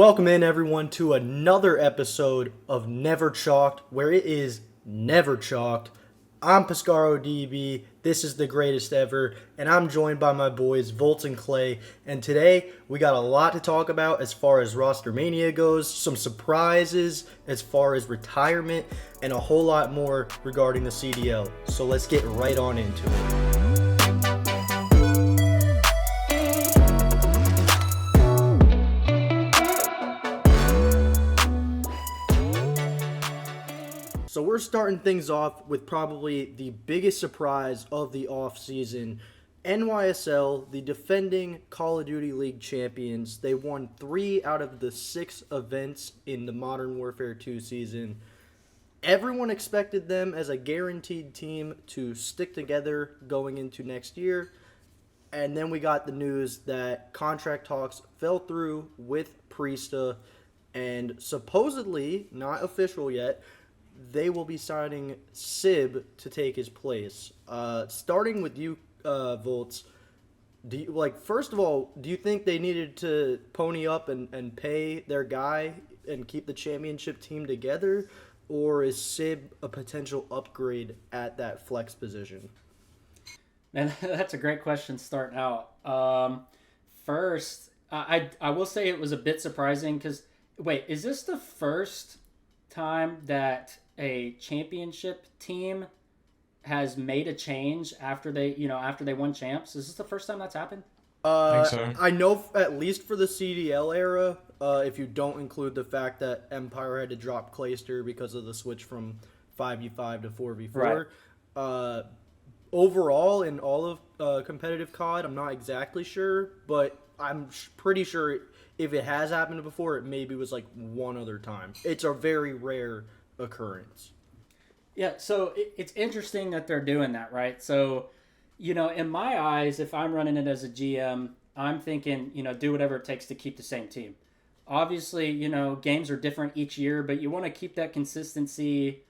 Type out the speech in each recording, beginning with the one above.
Welcome in, everyone, to another episode of Never Chalked, where it is never chalked. I'm PescaroDB. This is the greatest ever, and I'm joined by my boys Voltz and Klay. And today we got a lot to talk about as far as roster mania goes, some surprises as far as retirement, and a whole lot more regarding the CDL. So let's get right on into it. So we're starting things off with probably the biggest surprise of the offseason. NYSL, the defending Call of Duty League champions, they won 3 out of the 6 events in the Modern Warfare 2 season. Everyone expected them as a guaranteed team to stick together going into next year. And then we got the news that contract talks fell through with Priesta, and supposedly, not official yet, they will be signing Sib to take his place. Starting with you, Voltz, first of all, do you think they needed to pony up and pay their guy and keep the championship team together? Or is Sib a potential upgrade at that flex position? Man, that's a great question starting out. First, I will say it was a bit surprising because, wait, is this the first time that a championship team has made a change after they won champs? Is this the first time that's happened? I think so. I know at least for the CDL era, if you don't include the fact that Empire had to drop Clayster because of the switch from 5v5 to 4v4. Right. Overall, in all of competitive COD, I'm not exactly sure, but I'm pretty sure if it has happened before, it maybe was like one other time. It's a very rare occurrence. Yeah, so it's interesting that they're doing that, right? So, in my eyes, if I'm running it as a GM, I'm thinking, do whatever it takes to keep the same team. Obviously, games are different each year, but you want to keep that consistency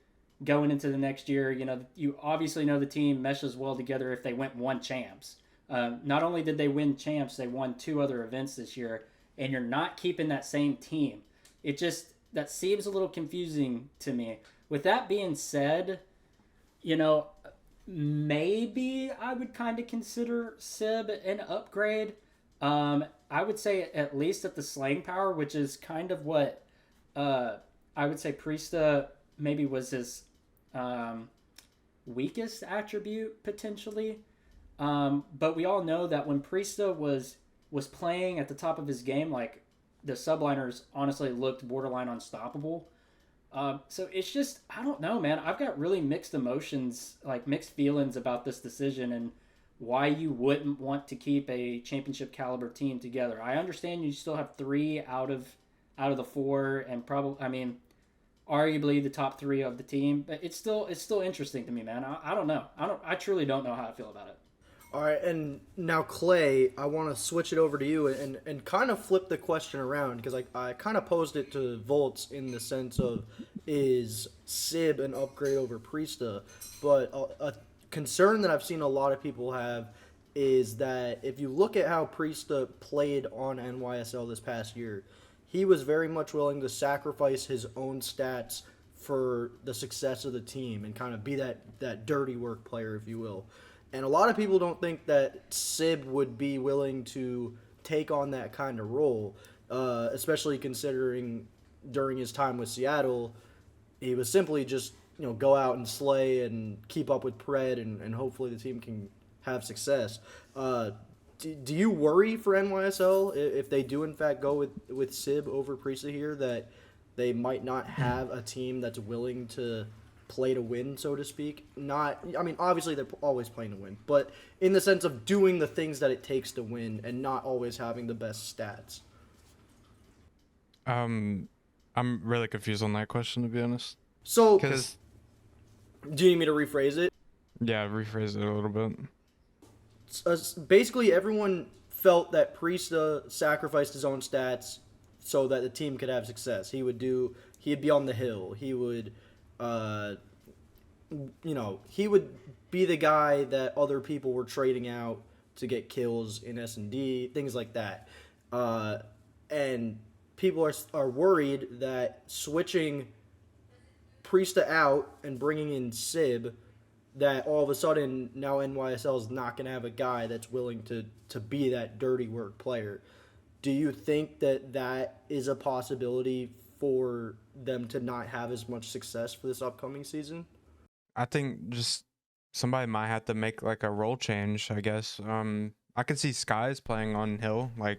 going into the next year. You obviously know the team meshes well together if they won champs. Not only did they win champs, they won 2 other events this year, and you're not keeping that same team. That seems a little confusing to me. With that being said, maybe I would kind of consider Sib an upgrade. I would say at least at the slaying power, which is kind of what I would say Priesta maybe was his weakest attribute potentially. But we all know that when Priesta was playing at the top of his game, like, the subliners honestly looked borderline unstoppable. So it's just, I don't know, man. I've got really mixed emotions, like mixed feelings about this decision and why you wouldn't want to keep a championship caliber team together. I understand you still have 3 out of the 4, and probably, arguably the top 3 of the team, but it's still interesting to me, man. I don't know. I truly don't know how I feel about it. All right, and now, Klay, I want to switch it over to you and kind of flip the question around, because I kind of posed it to Voltz in the sense of, is Sib an upgrade over Priesta? But a concern that I've seen a lot of people have is that if you look at how Priesta played on NYSL this past year, he was very much willing to sacrifice his own stats for the success of the team and kind of be that dirty work player, if you will. And a lot of people don't think that Sib would be willing to take on that kind of role, especially considering during his time with Seattle, he was simply just, go out and slay and keep up with Pred, and hopefully the team can have success. Do you worry for NYSL if they do, in fact, go with Sib over Priesta here, that they might not have a team that's willing to play to win, so to speak? Obviously they're always playing to win, but in the sense of doing the things that it takes to win and not always having the best stats. I'm really confused on that question, to be honest. So, Because do you need me to rephrase it? yeah, rephrase it a little bit. Basically, everyone felt that Priesta sacrificed his own stats so that the team could have success. He'd be on the hill. He would he would be the guy that other people were trading out to get kills in S&D, things like that. And people are worried that switching Priesta out and bringing in Sib, that all of a sudden now NYSL is not going to have a guy that's willing to be that dirty work player. Do you think that is a possibility for them to not have as much success for this upcoming season? I think just somebody might have to make like a role change, I guess. I could see Skies playing on Hill, like,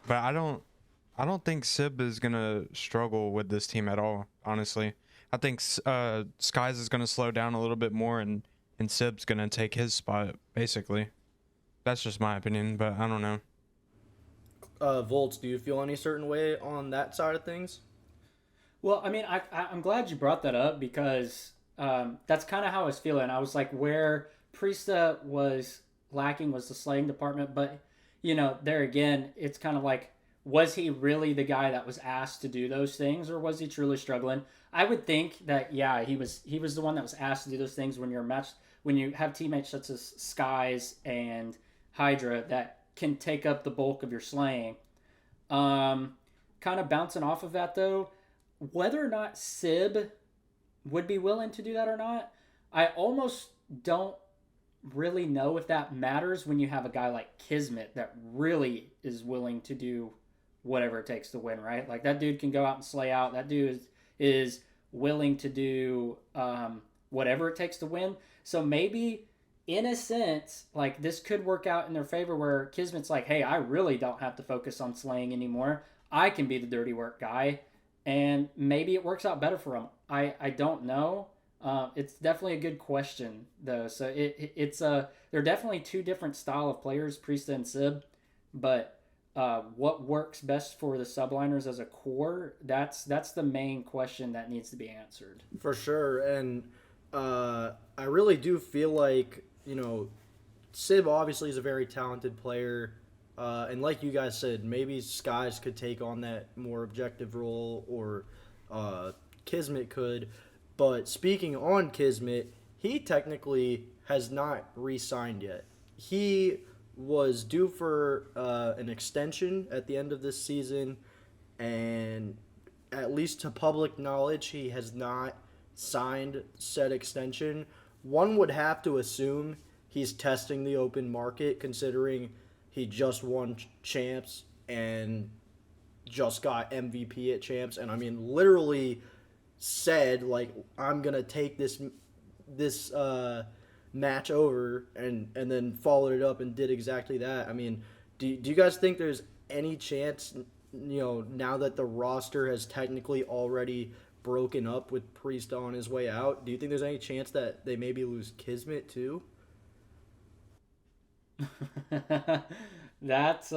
but I don't think Sib is gonna struggle with this team at all, honestly. I think Skies is gonna slow down a little bit more, and Sib's gonna take his spot, basically. That's just my opinion, but I don't know. Voltz, do you feel any certain way on that side of things? Well, I mean, I'm glad you brought that up because that's kind of how I was feeling. I was like, where Priesta was lacking was the slaying department, but there again, it's kind of like, was he really the guy that was asked to do those things, or was he truly struggling? I would think that he was the one that was asked to do those things when you're matched, when you have teammates such as Skies and Hydra that can take up the bulk of your slaying. Kind of bouncing off of that though, whether or not Sib would be willing to do that or not, I almost don't really know if that matters when you have a guy like Kismet that really is willing to do whatever it takes to win, right? Like that dude can go out and slay out. That dude is willing to do whatever it takes to win. So maybe in a sense, like this could work out in their favor where Kismet's like, hey, I really don't have to focus on slaying anymore. I can be the dirty work guy. And maybe it works out better for him. I don't know. It's definitely a good question, though. So it's they're definitely two different style of players, Priesta and Sib. But what works best for the subliners as a core, that's the main question that needs to be answered. For sure. And I really do feel like, Sib obviously is a very talented player. And like you guys said, maybe Skies could take on that more objective role, or Kismet could. But speaking on Kismet, he technically has not re-signed yet. He was due for an extension at the end of this season, and at least to public knowledge, he has not signed said extension. One would have to assume he's testing the open market, considering he just won champs and just got MVP at champs, and I mean literally said like, I'm gonna take this match over, and then followed it up and did exactly that. I mean, do you guys think there's any chance, now that the roster has technically already broken up with Priest on his way out, do you think there's any chance that they maybe lose Kismet too? That's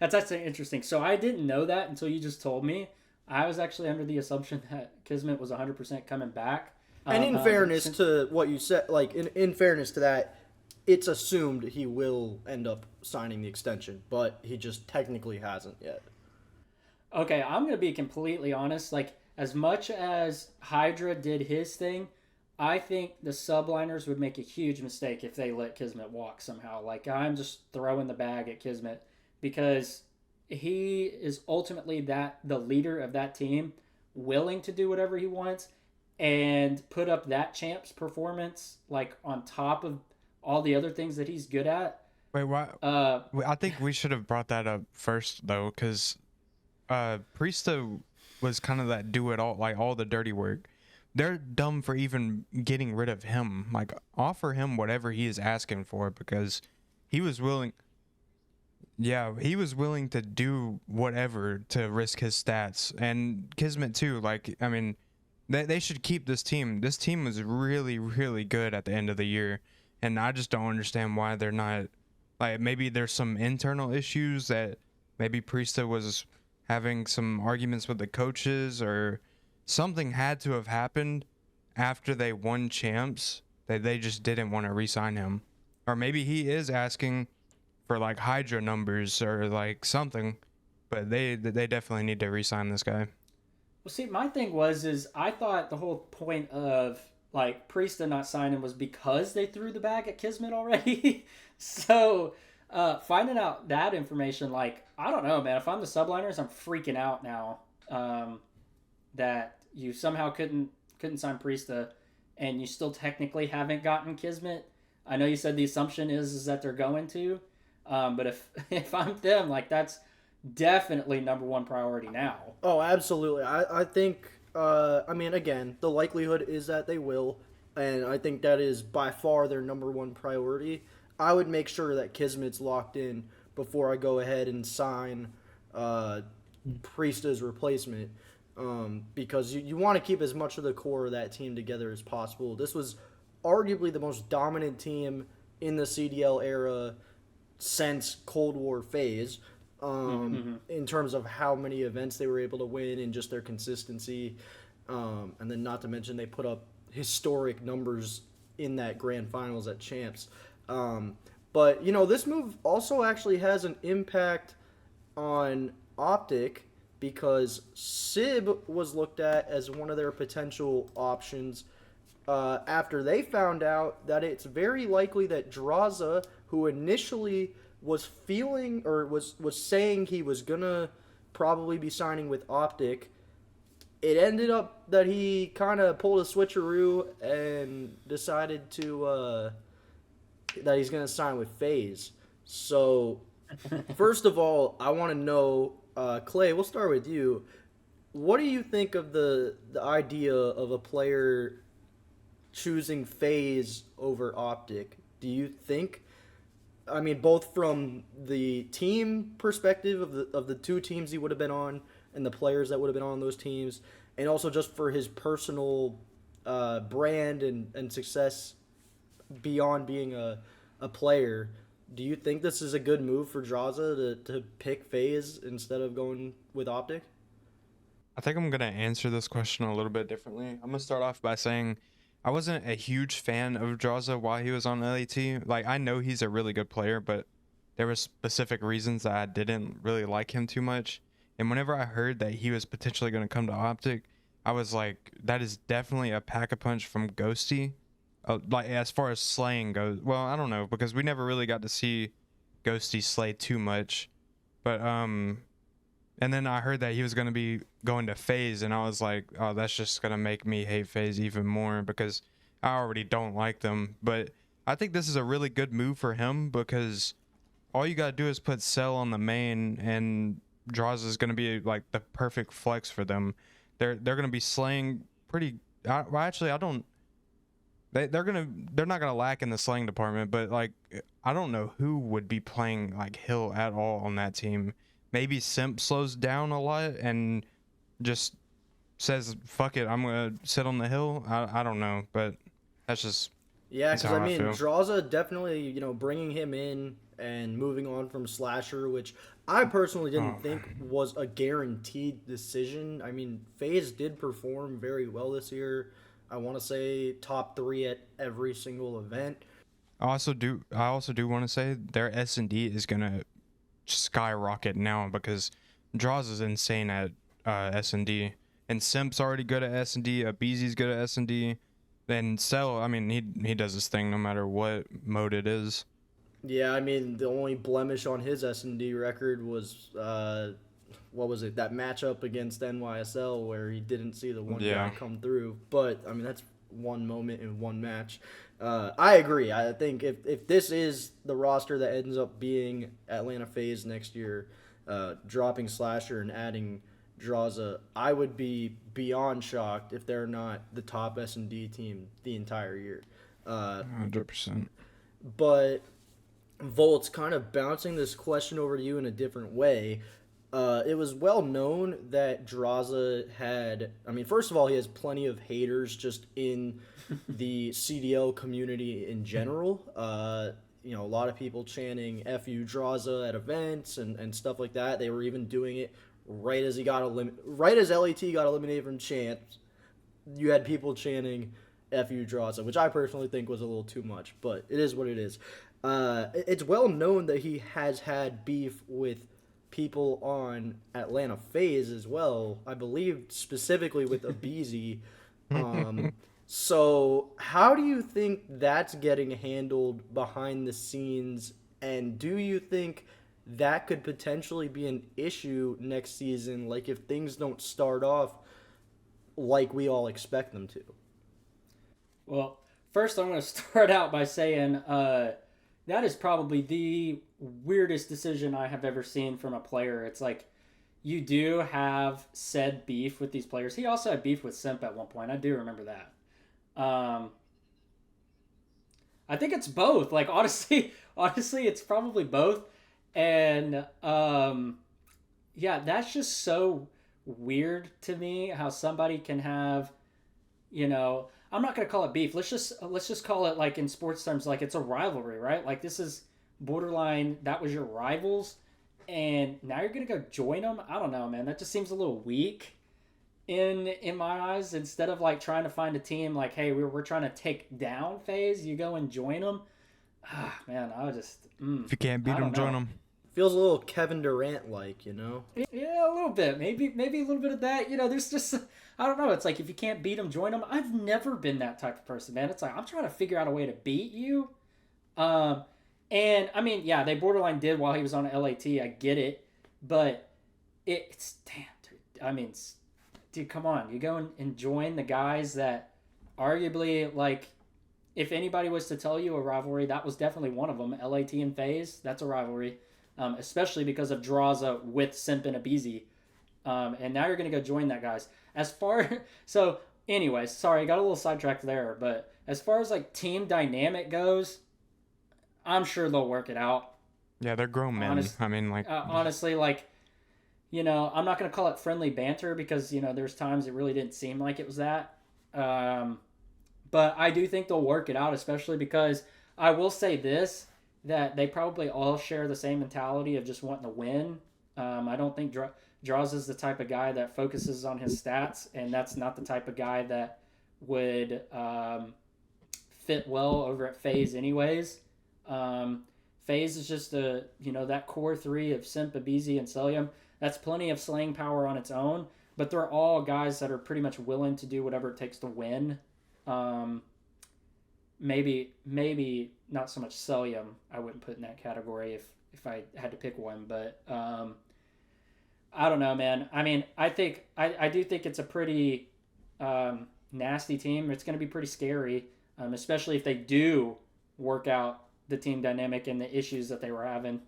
actually interesting. So I didn't know that until you just told me. I was actually under the assumption that Kismet was 100% coming back. And in fairness to what you said, like in fairness to that, it's assumed he will end up signing the extension, but he just technically hasn't yet. Okay, I'm going to be completely honest. Like, as much as Hydra did his thing, I think the subliners would make a huge mistake if they let Kismet walk somehow. Like, I'm just throwing the bag at Kismet because he is ultimately the leader of that team, willing to do whatever he wants and put up that champs performance like on top of all the other things that he's good at. Wait, why? I think we should have brought that up first though, because Priesta was kind of that do it all, like all the dirty work. They're dumb for even getting rid of him. Like, offer him whatever he is asking for, because he was willing. Yeah, he was willing to do whatever to risk his stats, and Kismet too. Like, I mean, they should keep this team. This team was really, really good at the end of the year, and I just don't understand why they're not. Like, maybe there's some internal issues that maybe Priesta was having some arguments with the coaches, or something had to have happened after they won champs that they just didn't want to re-sign him. Or maybe he is asking for like Hydra numbers or like something, but they definitely need to re-sign this guy. Well, see, my thing is I thought the whole point of like Priesta not signing was because they threw the bag at Kismet already. So Finding out that information, like, I don't know, man. If I'm the subliners, I'm freaking out now. That you somehow couldn't sign Priesta, and you still technically haven't gotten Kismet. I know you said the assumption is that they're going to, but if I'm them, like, that's definitely number one priority now. Oh, absolutely. I think, I mean, again, the likelihood is that they will, and I think that is by far their number one priority. I would make sure that Kismet's locked in before I go ahead and sign Priesta's replacement, because you want to keep as much of the core of that team together as possible. This was arguably the most dominant team in the CDL era since Cold War phase, in terms of how many events they were able to win and just their consistency. And then not to mention they put up historic numbers in that grand finals at Champs. But, you know, this move also actually has an impact on OPTIC because Sib was looked at as one of their potential options after they found out that it's very likely that Draza, who initially was feeling or was saying he was gonna probably be signing with OPTIC, it ended up that he kind of pulled a switcheroo and decided to that he's gonna sign with FaZe. So first of all, I want to know, Klay, we'll start with you. What do you think of the idea of a player choosing FaZe over OPTIC? Do you think, I mean, both from the team perspective of the two teams he would have been on and the players that would have been on those teams, and also just for his personal brand and success beyond being a player, do you think this is a good move for Draza to pick FaZe instead of going with OPTIC? I think I'm gonna answer this question a little bit differently. I'm gonna start off by saying I wasn't a huge fan of Draza while he was on LAT. Like, I know he's a really good player, but there were specific reasons that I didn't really like him too much. And whenever I heard that he was potentially going to come to OPTIC, I was like, that is definitely a pack-a-punch from Ghosty. Like, as far as slaying goes, well, I don't know, because we never really got to see Ghosty slay too much. But, and then I heard that he was going to be going to FaZe, and I was like, oh, that's just going to make me hate FaZe even more because I already don't like them. But I think this is a really good move for him because all you got to do is put Cell on the main, and Draws is going to be like the perfect flex for them. They're going to be slaying pretty. Well, actually, I don't. They're not gonna lack in the slaying department, but like I don't know who would be playing like Hill at all on that team. Maybe Simp slows down a lot and just says fuck it, I'm gonna sit on the hill. I don't know, but that's just yeah. Because I mean, feel. Draza definitely bringing him in and moving on from Slasher, which I personally didn't think was a guaranteed decision. I mean, FaZe did perform very well this year. I want to say top 3 at every single event. I also do want to say their S&D is gonna skyrocket now because Draws is insane at S&D, and Simp's already good at S&D. Abeezy's good at S&D, and Cell, I mean, he does his thing no matter what mode it is. Yeah, I mean, the only blemish on his S&D record was what was it? That matchup against NYSL where he didn't see the one guy come through. But I mean, that's one moment in one match. I agree. I think if this is the roster that ends up being Atlanta FaZe next year, dropping Slasher and adding Draza, I would be beyond shocked if they're not the top S&D team the entire year. 100%. But Voltz, kind of bouncing this question over to you in a different way. It was well known that Draza had, I mean, first of all, he has plenty of haters just in the CDL community in general. A lot of people chanting F you Draza at events and stuff like that. They were even doing it right as LAT got eliminated from Champs. You had people chanting F you Draza, which I personally think was a little too much, but it is what it is. It's well known that he has had beef with people on Atlanta FaZe as well. I believe specifically with Abeezy. So how do you think that's getting handled behind the scenes And do you think that could potentially be an issue next season, like if things don't start off like we all expect them to? Well, first I'm going to start out by saying that is probably the weirdest decision I have ever seen from a player. It's like you do have said beef with these players. He also had beef with Simp at one point. I do remember that. I think it's both. Like honestly, it's probably both. And yeah, that's just so weird to me how somebody can have, I'm not gonna call it beef. Let's just call it, like, in sports terms, like it's a rivalry, right? Like this is borderline. That was your rivals, and now you're gonna go join them. I don't know, man. That just seems a little weak in my eyes. Instead of like trying to find a team, like, hey, we're trying to take down FaZe, you go and join them. Ah, man, I just If you can't beat them, join them. Feels a little Kevin Durant like, you know? Yeah, a little bit. Maybe a little bit of that. There's just, I don't know. It's like if you can't beat them, join them. I've never been that type of person, man. It's like I'm trying to figure out a way to beat you. And I mean, yeah, they borderline did while he was on LAT. I get it, but it's damn, dude. I mean, dude, come on. You go and join the guys that arguably, like, if anybody was to tell you a rivalry, that was definitely one of them. LAT and FaZe, that's a rivalry. Especially because of Draza with Simp and Abizi. And now you're going to go join that, guys. So anyways, sorry, I got a little sidetracked there. But as far as, like, team dynamic goes, I'm sure they'll work it out. Yeah, they're grown men. Honestly, like, I'm not going to call it friendly banter because, there's times it really didn't seem like it was that. But I do think they'll work it out, especially because I will say this, that they probably all share the same mentality of just wanting to win. I don't think Draws is the type of guy that focuses on his stats, and that's not the type of guy that would fit well over at FaZe anyways. FaZe is just that core three of Simp, Abizi, and Celium. That's plenty of slaying power on its own, but they're all guys that are pretty much willing to do whatever it takes to win. Maybe not so much Celium. I wouldn't put in that category if I had to pick one, but I don't know, man. I mean, I do think it's a pretty nasty team. It's going to be pretty scary, especially if they do work out the team dynamic and the issues that they were having.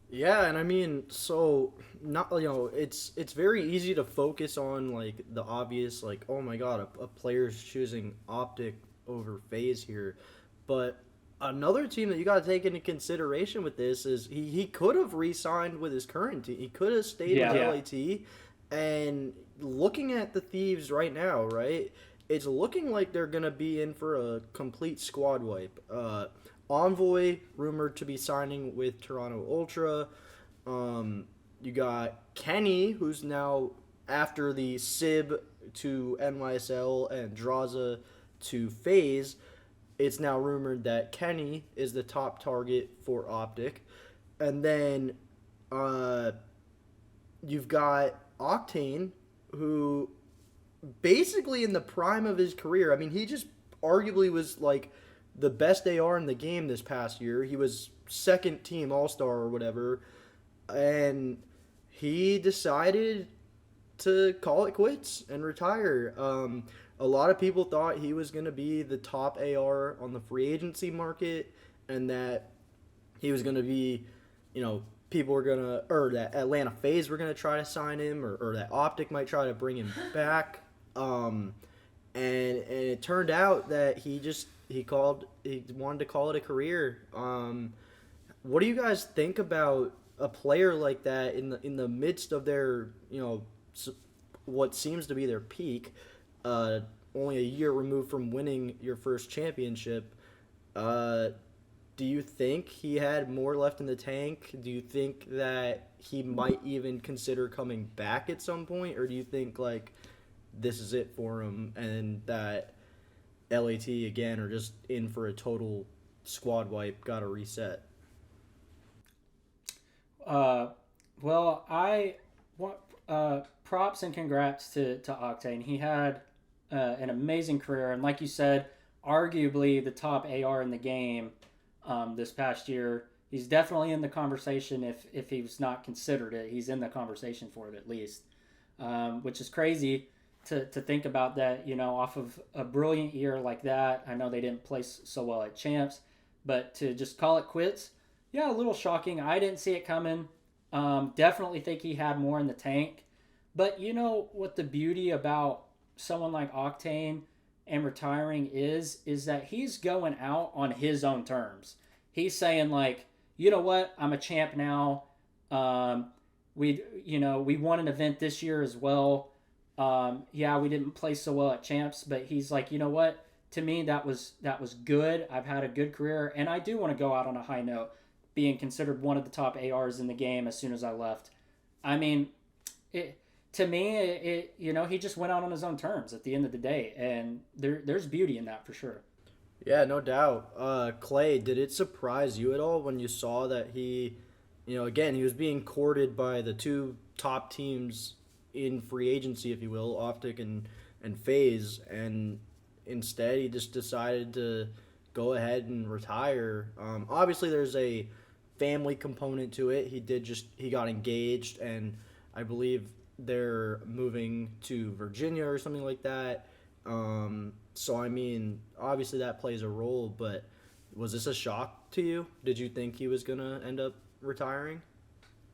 Yeah, and I mean, so not it's very easy to focus on like the obvious, like, oh my god, a player's choosing OPTIC over FaZe here, but another team that you got to take into consideration with this is he could have re-signed with his current team. He could have stayed with LAT, and looking at the Thieves right now, right, it's looking like they're gonna be in for a complete squad wipe. Envoy rumored to be signing with Toronto Ultra. You got Kenny, who's now, after the SIB to NYSL and Draza to FaZe, it's now rumored that Kenny is the top target for OPTIC. And then you've got Octane, who basically in the prime of his career, I mean, he just arguably was like the best AR in the game this past year. He was second team All-Star or whatever, and he decided to call it quits and retire. A lot of people thought he was going to be the top AR on the free agency market, and that he was going to be, people were going to, or that Atlanta FaZe were going to try to sign him, or that OPTIC might try to bring him back. And it turned out that he wanted to call it a career. What do you guys think about a player like that in the midst of their, what seems to be their peak, only a year removed from winning your first championship? Do you think he had more left in the tank? Do you think that he might even consider coming back at some point? Or do you think, like, this is it for him and that LAT, again, are just in for a total squad wipe, got to reset? Well, I want props and congrats to Octane. He had an amazing career, and like you said, arguably the top AR in the game. this past year. He's definitely in the conversation. If he's not considered it, he's in the conversation for it at least, which is crazy to think about that, off of a brilliant year like that. I know they didn't place so well at champs, but to just call it quits, yeah, a little shocking. I didn't see it coming. Definitely think he had more in the tank. But you know what the beauty about someone like Octane and retiring is that he's going out on his own terms. He's saying like, you know what, I'm a champ now. We won an event this year as well. Yeah, we didn't play so well at champs, but he's like, you know what? To me, that was good. I've had a good career, and I do want to go out on a high note, being considered one of the top ARs in the game as soon as I left. I mean, to me, he just went out on his own terms at the end of the day, and there's beauty in that for sure. Yeah, no doubt. Klay, did it surprise you at all when you saw that he was being courted by the two top teams in free agency, if you will, OPTIC and FaZe, and instead he just decided to go ahead and retire? Obviously, there's a family component to it. He got engaged, and I believe they're moving to Virginia or something like that. So I mean, obviously that plays a role, but was this a shock to you? Did you think he was gonna end up retiring?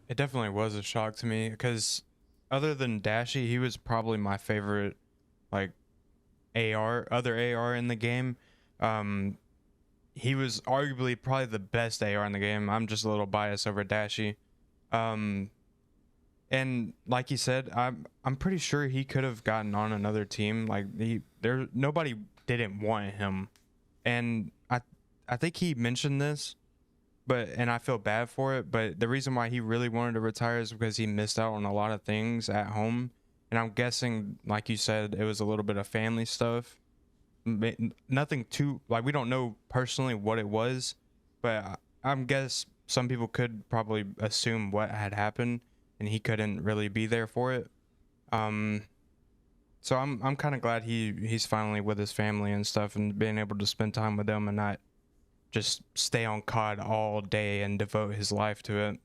It definitely was a shock to me because other than Dashy, he was probably my favorite, like, other AR in the game. He was arguably probably the best AR in the game. I'm just a little biased over Dashy. And like you said, I'm pretty sure he could have gotten on another team. Like nobody didn't want him, and I think he mentioned this, and I feel bad for it. But the reason why he really wanted to retire is because he missed out on a lot of things at home, and I'm guessing, like you said, it was a little bit of family stuff. Nothing too, like, we don't know personally what it was, but I'm guess some people could probably assume what had happened, and he couldn't really be there for it. So I'm kind of glad he's finally with his family and stuff, and being able to spend time with them and not just stay on COD all day and devote his life to it.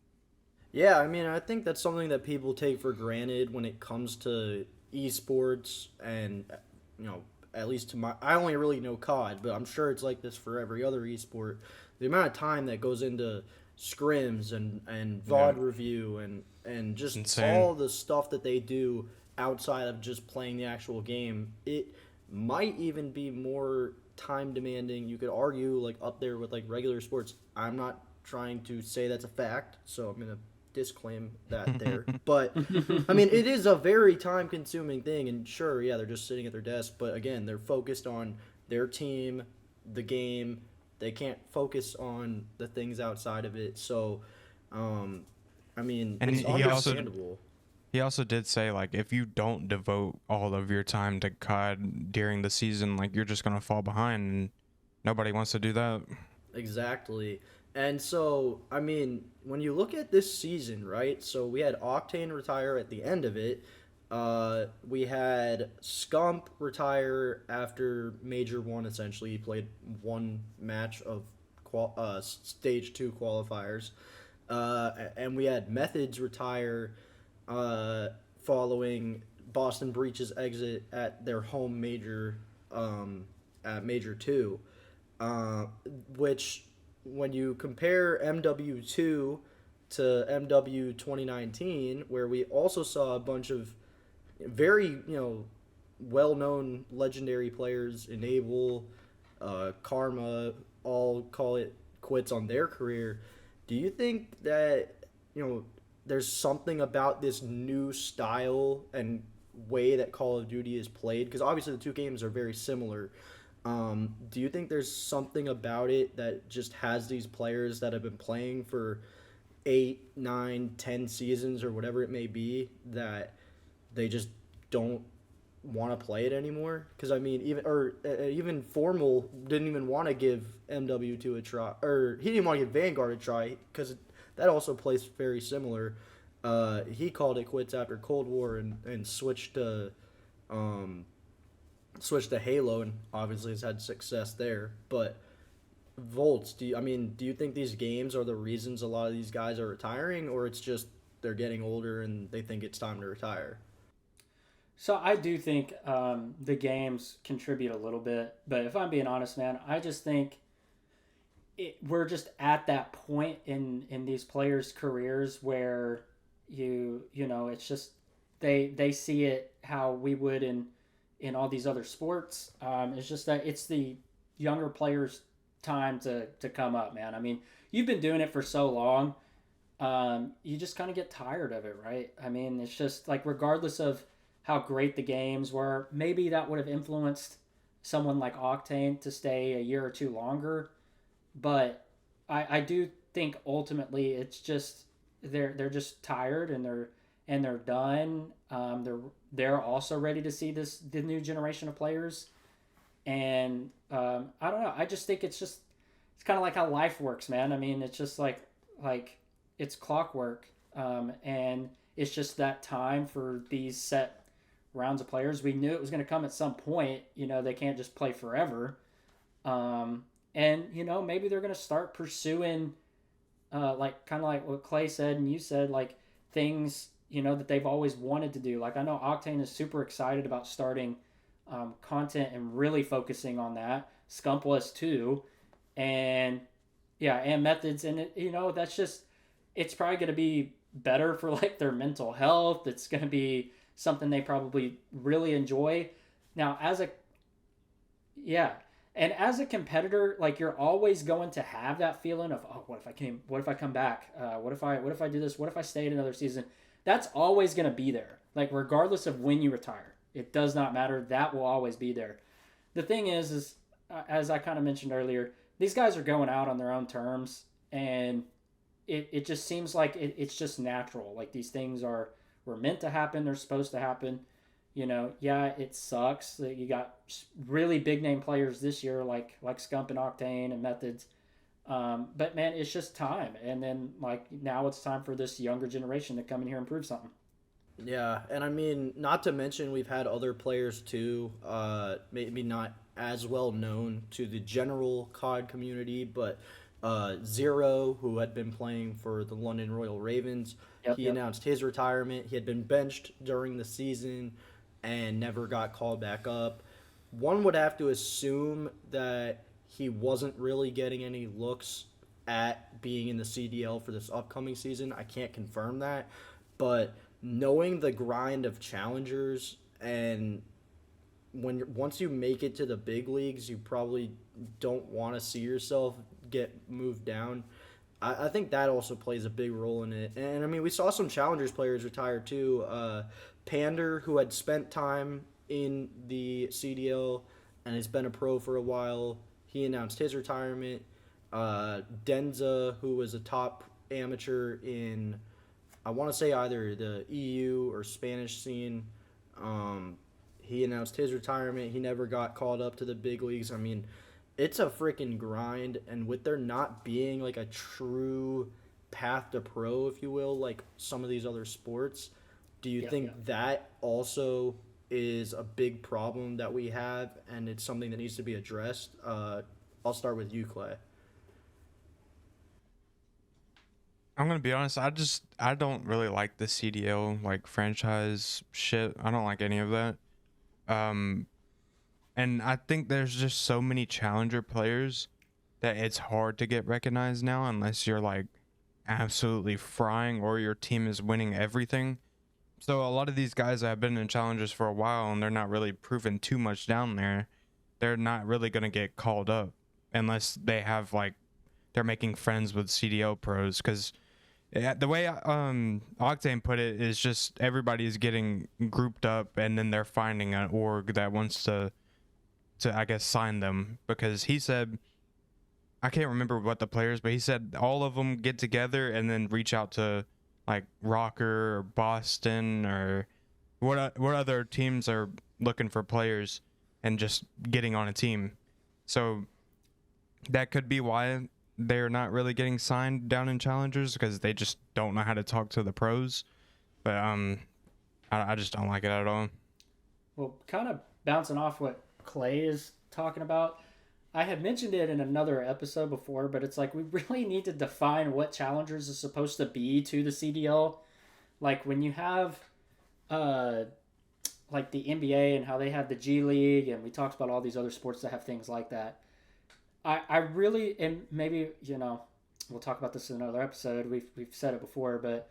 Yeah, I mean, I think that's something that people take for granted when it comes to esports, and at least I only really know COD, but I'm sure it's like this for every other esport. The amount of time that goes into scrims and VOD review and just insane. all the stuff that they do outside of just playing the actual game, it might even be more time demanding. You could argue like up there with like regular sports. I'm not trying to say that's a fact, so I'm gonna disclaim that there. But I mean, it is a very time consuming thing, and sure, yeah, they're just sitting at their desk, but again, they're focused on their team, the game. They can't focus on the things outside of it. So I mean, And it's he understandable. he also did say, like, if you don't devote all of your time to COD during the season, like, you're just gonna fall behind, and nobody wants to do that. Exactly. And so, I mean, when you look at this season, right? So we had Octane retire at the end of it. We had Scump retire after Major 1, essentially. He played one match of Stage 2 qualifiers. And we had Methods retire following Boston Breach's exit at their home major, at Major 2. Which, when you compare MW2 to MW 2019, where we also saw a bunch of very, well-known legendary players, Enable, Karma, all call it quits on their career. Do you think that, there's something about this new style and way that Call of Duty is played? Because obviously the two games are very similar. Do you think there's something about it that just has these players that have been playing for 8, 9, 10 seasons or whatever it may be, that they just don't want to play it anymore? Because I mean, even Formal didn't even want to give MW2 a try, or he didn't want to give Vanguard a try because that also plays very similar. He called it quits after Cold War and switched to Halo, and obviously has had success there. But Voltz, do you think these games are the reasons a lot of these guys are retiring, or it's just they're getting older and they think it's time to retire? So I do think the games contribute a little bit, but if I'm being honest, man, I just think we're just at that point in these players' careers where you know it's just they see it how we would in all these other sports. It's just that it's the younger players' time to come up, man. I mean, you've been doing it for so long, you just kind of get tired of it, right? I mean, it's just like regardless of how great the games were, maybe that would have influenced someone like Octane to stay a year or two longer. But I do think ultimately it's just they're just tired and they're done. They're also ready to see the new generation of players. And I don't know. I just think it's kind of like how life works, man. I mean, it's just like it's clockwork, and it's just that time for these set rounds of players. We knew it was going to come at some point. You know, they can't just play forever. And you know, maybe they're going to start pursuing, like kind of like what Klay said and you said, like things you know that they've always wanted to do. Like I know Octane is super excited about starting content and really focusing on that. Scump was too, and yeah, and methods, and it, you know, that's just it's probably going to be better for like their mental health. It's going to be something they probably really enjoy. Now, as a yeah, and as a competitor, like you're always going to have that feeling of, oh, what if I come back? What if I do this? What if I stay in another season? That's always going to be there. Like regardless of when you retire, it does not matter. That will always be there. The thing is as I kind of mentioned earlier, these guys are going out on their own terms, and it just seems like it's just natural. Like these things were meant to happen. They're supposed to happen. You know, yeah, it sucks that you got really big name players this year, like Scump and Octane and Methods. But man, it's just time. And then like now it's time for this younger generation to come in here and prove something. Yeah, and I mean, not to mention we've had other players too, maybe not as well known to the general COD community, but Zero, who had been playing for the London Royal Ravens, he announced his retirement. He had been benched during the season and never got called back up. One would have to assume that he wasn't really getting any looks at being in the CDL for this upcoming season. I can't confirm that, but knowing the grind of challengers and once you make it to the big leagues, you probably don't want to see yourself get moved down. I think that also plays a big role in it. And I mean, we saw some challengers players retire too. Pander, who had spent time in the CDL and has been a pro for a while, he announced his retirement. Denza, who was a top amateur in, I want to say either the EU or Spanish scene, he announced his retirement. He never got called up to the big leagues. I mean, it's a freaking grind, and with there not being like a true path to pro, if you will, like some of these other sports, do you think that also is a big problem that we have, and it's something that needs to be addressed? I'll start with you, Klay. I'm gonna be honest. I don't really like the CDL like franchise shit. I don't like any of that. And I think there's just so many challenger players that it's hard to get recognized now unless you're like absolutely frying or your team is winning everything. So a lot of these guys that have been in challengers for a while and they're not really proving too much down there, they're not really gonna get called up unless they have like they're making friends with CDL pros. Because the way Octane put it is just everybody's getting grouped up and then they're finding an org that wants to I guess sign them, because he said, I can't remember what the players, but he said all of them get together and then reach out to like Rocker or Boston or what other teams are looking for players and just getting on a team. So that could be why they're not really getting signed down in challengers, because they just don't know how to talk to the pros. But I just don't like it at all. Well, kind of bouncing off what Klay is talking about, I had mentioned it in another episode before, but it's like we really need to define what challengers is supposed to be to the CDL. Like when you have like the NBA and how they have the G League, and we talked about all these other sports that have things like that. I really, and maybe, we'll talk about this in another episode. We've said it before, but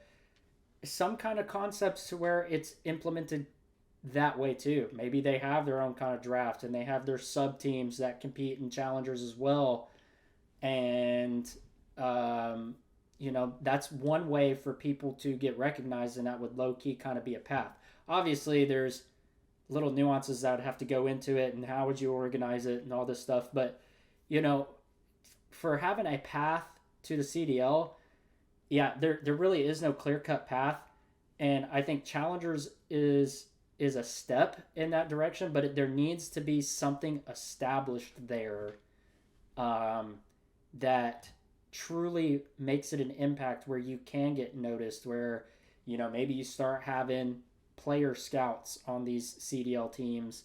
some kind of concepts to where it's implemented that way too. Maybe they have their own kind of draft and they have their sub teams that compete in challengers as well. And, that's one way for people to get recognized, and that would low key kind of be a path. Obviously, there's little nuances that would have to go into it, and how would you organize it and all this stuff. But, for having a path to the CDL, yeah, there really is no clear-cut path. And I think challengers is a step in that direction, but there needs to be something established there that truly makes it an impact where you can get noticed, where, maybe you start having player scouts on these CDL teams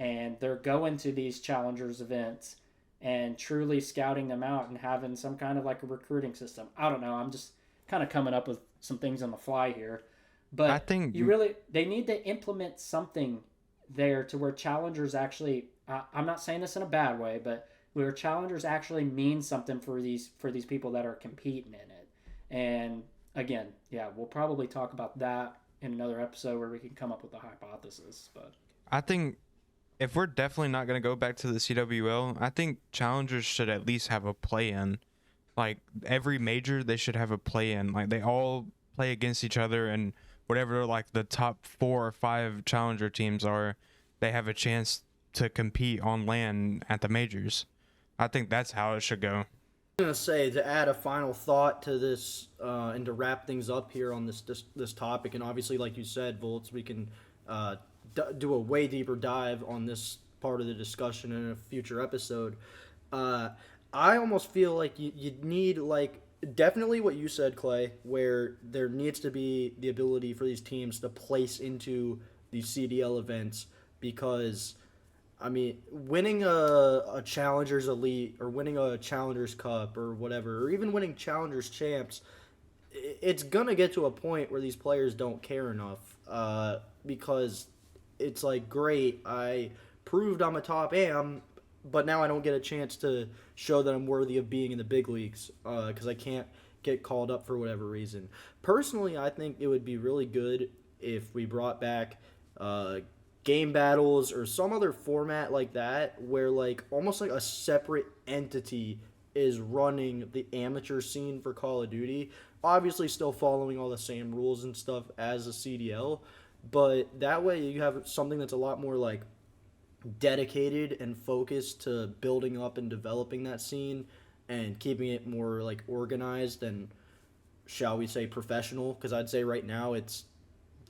and they're going to these challengers events and truly scouting them out and having some kind of like a recruiting system. I don't know. I'm just kind of coming up with some things on the fly here. But I think they need to implement something there to where challengers actually, I'm not saying this in a bad way, but where challengers actually mean something for these people that are competing in it. And again, yeah, we'll probably talk about that in another episode where we can come up with a hypothesis. But I think if we're definitely not going to go back to the CWL, I think challengers should at least have a play-in. Like every major, they should have a play-in. Like they all play against each other, and whatever like the top 4 or 5 challenger teams are, they have a chance to compete on land at the majors. I think that's how it should go. I'm gonna say, to add a final thought to this and to wrap things up here on this topic, and obviously, like you said, Voltz, we can do a way deeper dive on this part of the discussion in a future episode. I almost feel like you need, like, definitely what you said, Klay, where there needs to be the ability for these teams to place into these CDL events, because I mean, winning a Challengers Elite or winning a Challengers Cup or whatever, or even winning Challengers Champs, it's going to get to a point where these players don't care enough because it's like, great, I proved I'm a top AM, but now I don't get a chance to show that I'm worthy of being in the big leagues because I can't get called up for whatever reason. Personally, I think it would be really good if we brought back game battles or some other format like that, where like almost like a separate entity is running the amateur scene for Call of Duty, obviously still following all the same rules and stuff as a CDL, but that way you have something that's a lot more like dedicated and focused to building up and developing that scene and keeping it more like organized and, shall we say, professional, because I'd say right now it's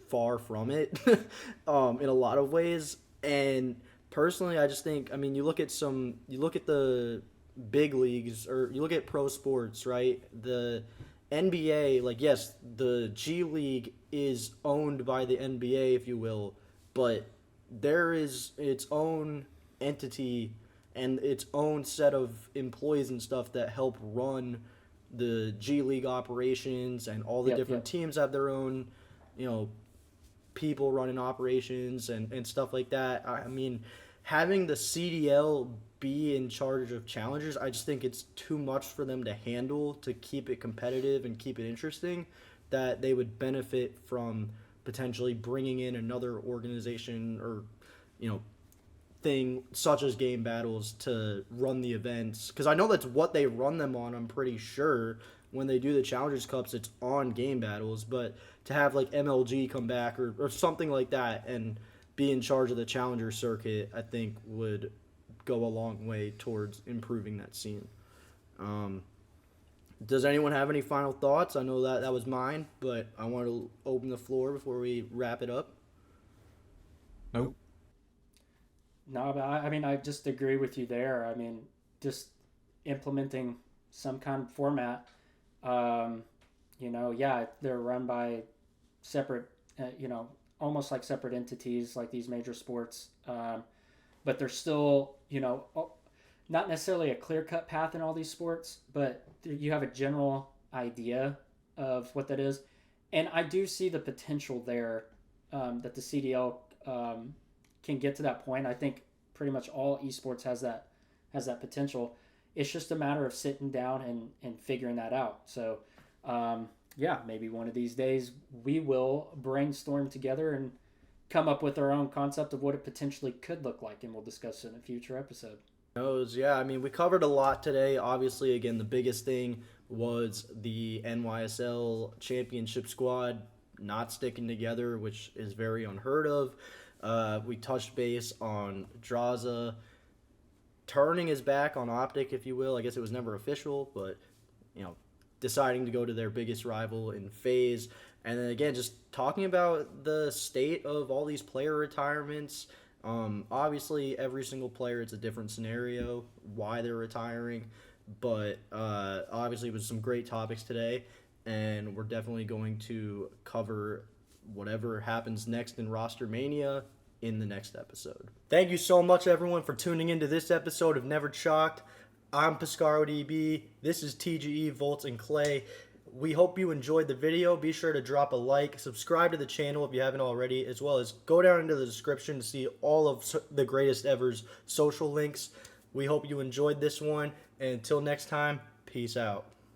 far from it in a lot of ways. And personally, I just think, I mean, you look at the big leagues, or you look at pro sports, right? The NBA, like, yes, the G League is owned by the NBA, if you will, but there is its own entity and its own set of employees and stuff that help run the G League operations, and all the different teams have their own, people running operations and stuff like that. I mean, having the CDL be in charge of challengers, I just think it's too much for them to handle to keep it competitive and keep it interesting, that they would benefit from potentially bringing in another organization or, thing such as game battles to run the events. Because I know that's what they run them on, I'm pretty sure. When they do the Challengers Cups, it's on game battles, but to have like MLG come back or something like that and be in charge of the Challenger circuit, I think would go a long way towards improving that scene. Does anyone have any final thoughts? I know that was mine, but I want to open the floor before we wrap it up. Nope. No, but I mean, I just agree with you there. I mean, just implementing some kind of format. They're run by separate, almost like separate entities, like these major sports. But they're still, not necessarily a clear-cut path in all these sports, but you have a general idea of what that is. And I do see the potential there, that the CDL can get to that point. I think pretty much all esports has that potential. It's just a matter of sitting down and figuring that out. So, yeah, maybe one of these days we will brainstorm together and come up with our own concept of what it potentially could look like, and we'll discuss it in a future episode. Yeah, I mean, we covered a lot today. Obviously, again, the biggest thing was the NYSL championship squad not sticking together, which is very unheard of. We touched base on Draza turning his back on OPTIC, if you will. I guess it was never official, but, deciding to go to their biggest rival in FaZe. And then again, just talking about the state of all these player retirements. Obviously, every single player, it's a different scenario, why they're retiring. But obviously, it was some great topics today. And we're definitely going to cover whatever happens next in Roster Mania in the next episode. Thank you so much, everyone, for tuning into this episode of Never Chalked. I'm PescaroDB. This is TGE, Voltz, and Klay. We hope you enjoyed the video. Be sure to drop a like, subscribe to the channel if you haven't already, as well as go down into the description to see all of the greatest ever's social links. We hope you enjoyed this one, and until next time, peace out.